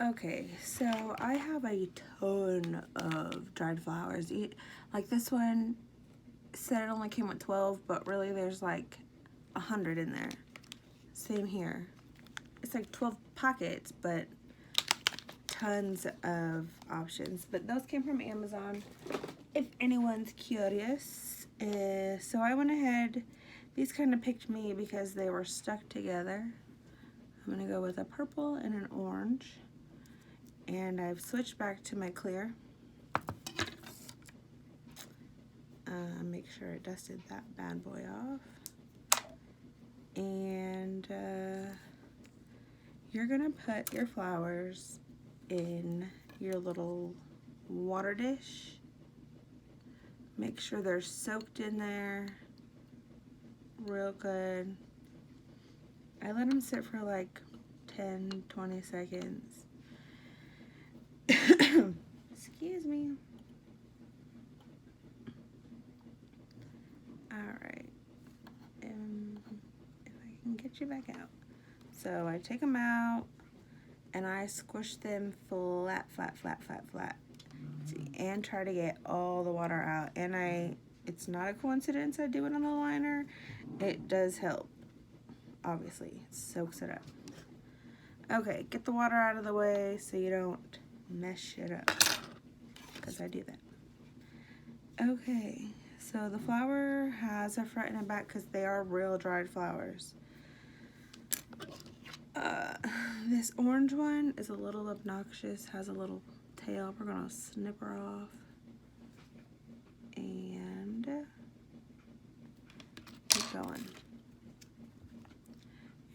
Okay, so I have a ton of dried flowers. Like this one said it only came with 12, but really there's like 100 in there. Same here. It's like 12 pockets, but tons of options. But those came from Amazon, if anyone's curious. So I went ahead, these kind of picked me because they were stuck together. I'm gonna go with a purple and an orange. And I've switched back to my clear. Make sure I dusted that bad boy off. And you're gonna put your flowers in your little water dish. Make sure they're soaked in there real good. I let them sit for like 10-20 seconds. Excuse me. Alright. If I can get you back out. So I take them out and I squish them flat. And try to get all the water out. And it's not a coincidence I do it on the liner. It does help. Obviously, it soaks it up. Okay, get the water out of the way so you don't mess shit up. Because I do that. Okay, so the flower has a front and a back because they are real dried flowers. This orange one is a little obnoxious, has a little tail. We're gonna snip her off. And keep going.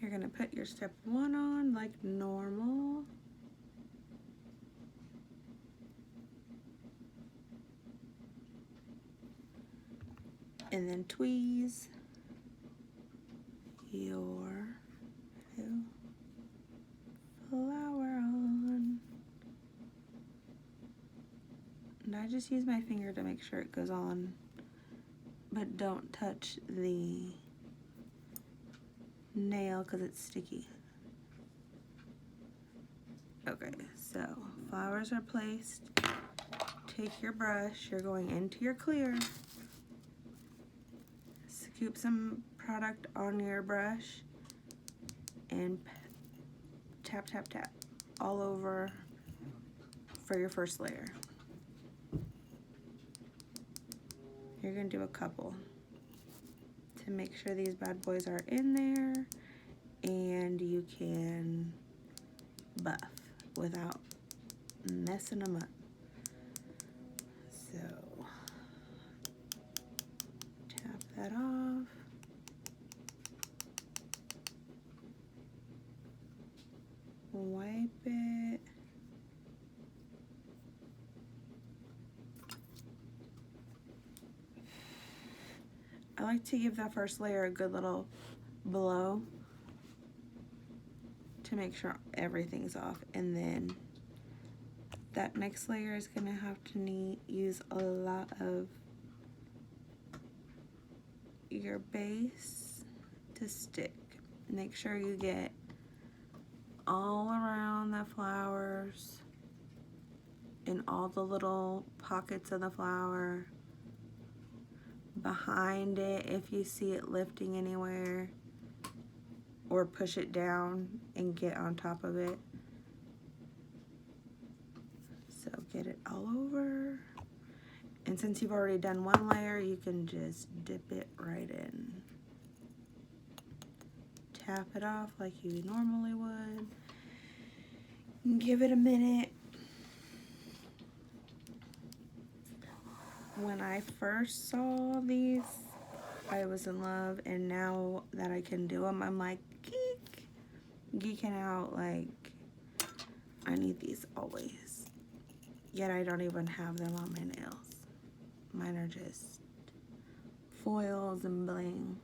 You're gonna put your step 1 on like normal. And then tweeze your new flower on. And I just use my finger to make sure it goes on, but don't touch the nail because it's sticky. Okay, so flowers are placed. Take your brush, you're going into your clear. Scoop some product on your brush and tap all over for your first layer. You're gonna do a couple to make sure these bad boys are in there and you can buff without messing them up. So tap that off. Wipe it. I like to give that first layer a good little blow to make sure everything's off, and then that next layer is gonna have to use a lot of your base to stick. Make sure you get all around the flowers, in all the little pockets of the flower, behind it if you see it lifting anywhere, or push it down and get on top of it. So get it all over. And since you've already done one layer, you can just dip it right in. Tap it off like you normally would. Give it a minute. When I first saw these, I was in love, and now that I can do them, I'm like geeking out, like I need these always. Yet I don't even have them on my nails. Mine are just foils and bling.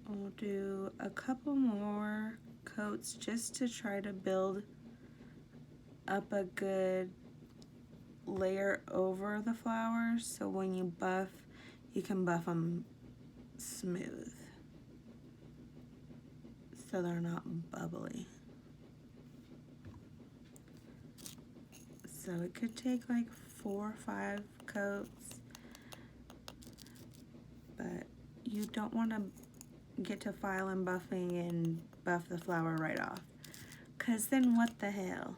We'll do a couple more coats just to try to build up a good layer over the flowers, so when you buff, you can buff them smooth so they're not bubbly. So it could take like 4 or 5 coats, but you don't want to get to file and buffing and buff the flour right off, because then what the hell?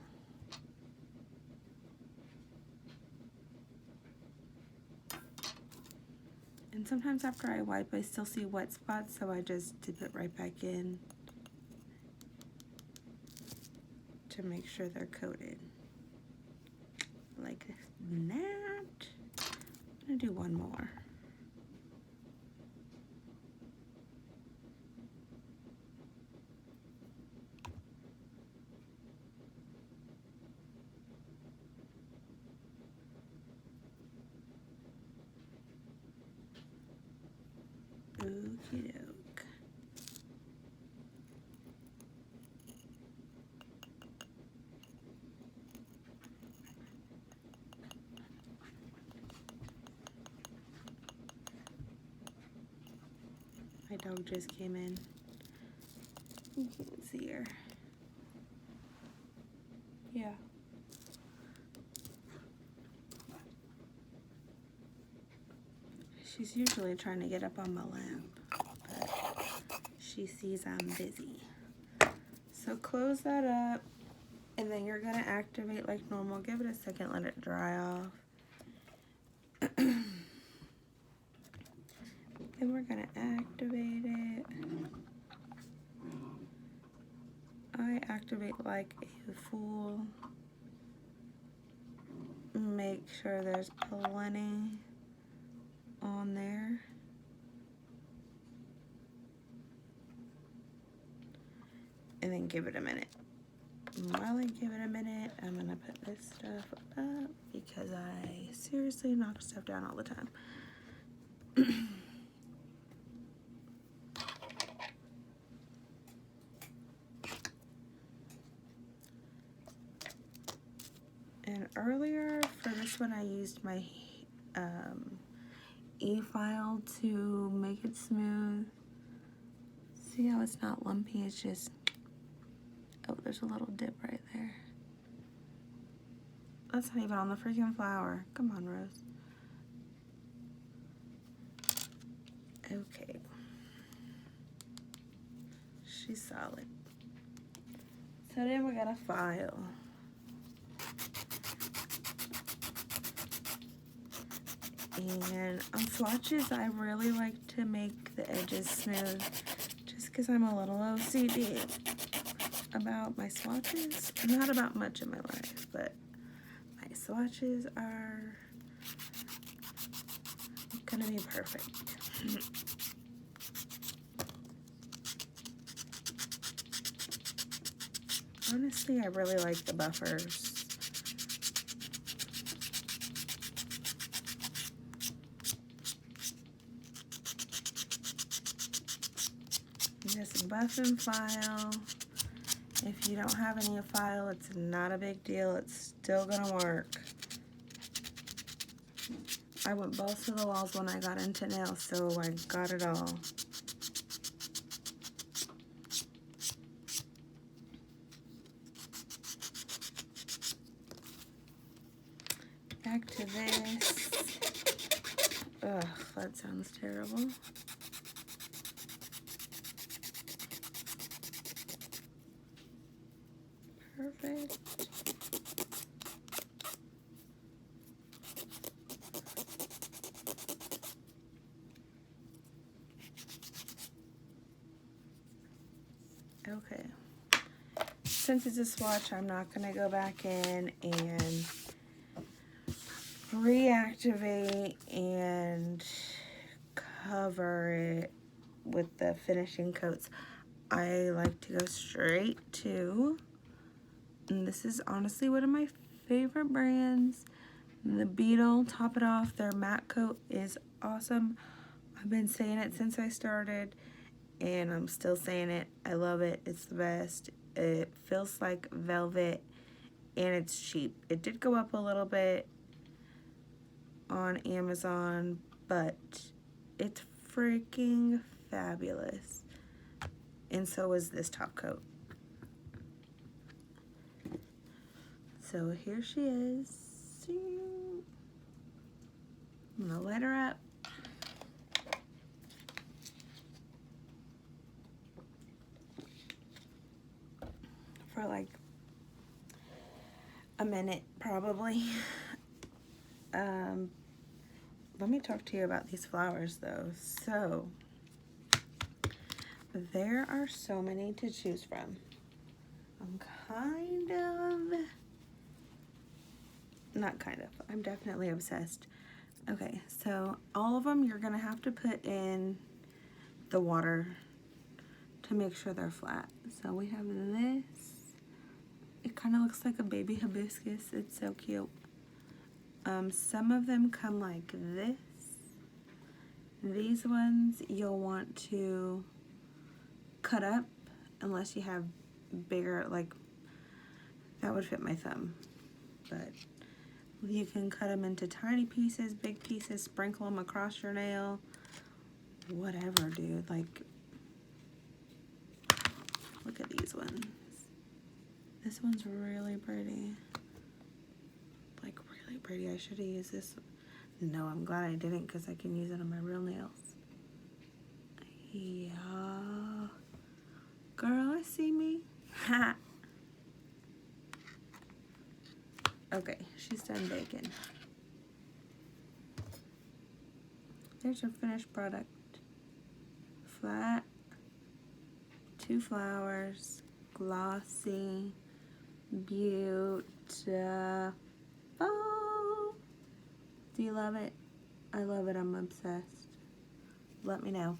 And sometimes after I wipe, I still see wet spots, so I just dip it right back in to make sure they're coated. Like that. I'm gonna do one more. Okie doke. My dog just came in. You can't see her. Yeah. She's usually trying to get up on my lap, but she sees I'm busy. So close that up, and then you're gonna activate like normal. Give it a second, let it dry off. Then we're gonna activate it. I activate like a fool. Make sure there's plenty on there. And then give it a minute. While I give it a minute, I'm gonna put this stuff up because I seriously knock stuff down all the time. And earlier for this one, I used my e-file to make it smooth. See how it's not lumpy, it's just, oh, there's a little dip right there. That's not even on the freaking flour. Come on, Rose. Okay. She's solid. So then we're gonna file. And on swatches, I really like to make the edges smooth just because I'm a little OCD about my swatches. Not about much in my life, but my swatches are gonna be perfect. Honestly, I really like the buffers. Just buff and file. If you don't have any file, it's not a big deal. It's still gonna work. I went balls to the walls when I got into nails, so I got it all. Back to this. Ugh, that sounds terrible. Perfect. Okay. Since it's a swatch, I'm not going to go back in and reactivate and cover it with the finishing coats. I like to go straight to, and this is honestly one of my favorite brands, the Beetle Top It Off. Their matte coat is awesome. I've been saying it since I started, and I'm still saying it. I love it. It's the best. It feels like velvet, and it's cheap. It did go up a little bit on Amazon, but It's freaking fabulous. And so is this top coat. So here she is. I'm gonna light her up. For like a minute probably. Let me talk to you about these flowers though. So there are so many to choose from. I'm definitely obsessed. Okay, so all of them you're gonna have to put in the water to make sure they're flat. So we have this. It kind of looks like a baby hibiscus. It's so cute. Some of them come like this. These ones you'll want to cut up unless you have bigger, like that would fit my thumb. But you can cut them into tiny pieces, big pieces, sprinkle them across your nail. Whatever, dude. Like, look at these ones. This one's really pretty. Like, really pretty. I should have used this. No, I'm glad I didn't because I can use it on my real nails. Yeah. Girl, I see me. Ha. Okay, she's done baking. There's her finished product. Flat, 2 flowers, glossy, beautiful. Do you love it? I love it. I'm obsessed. Let me know.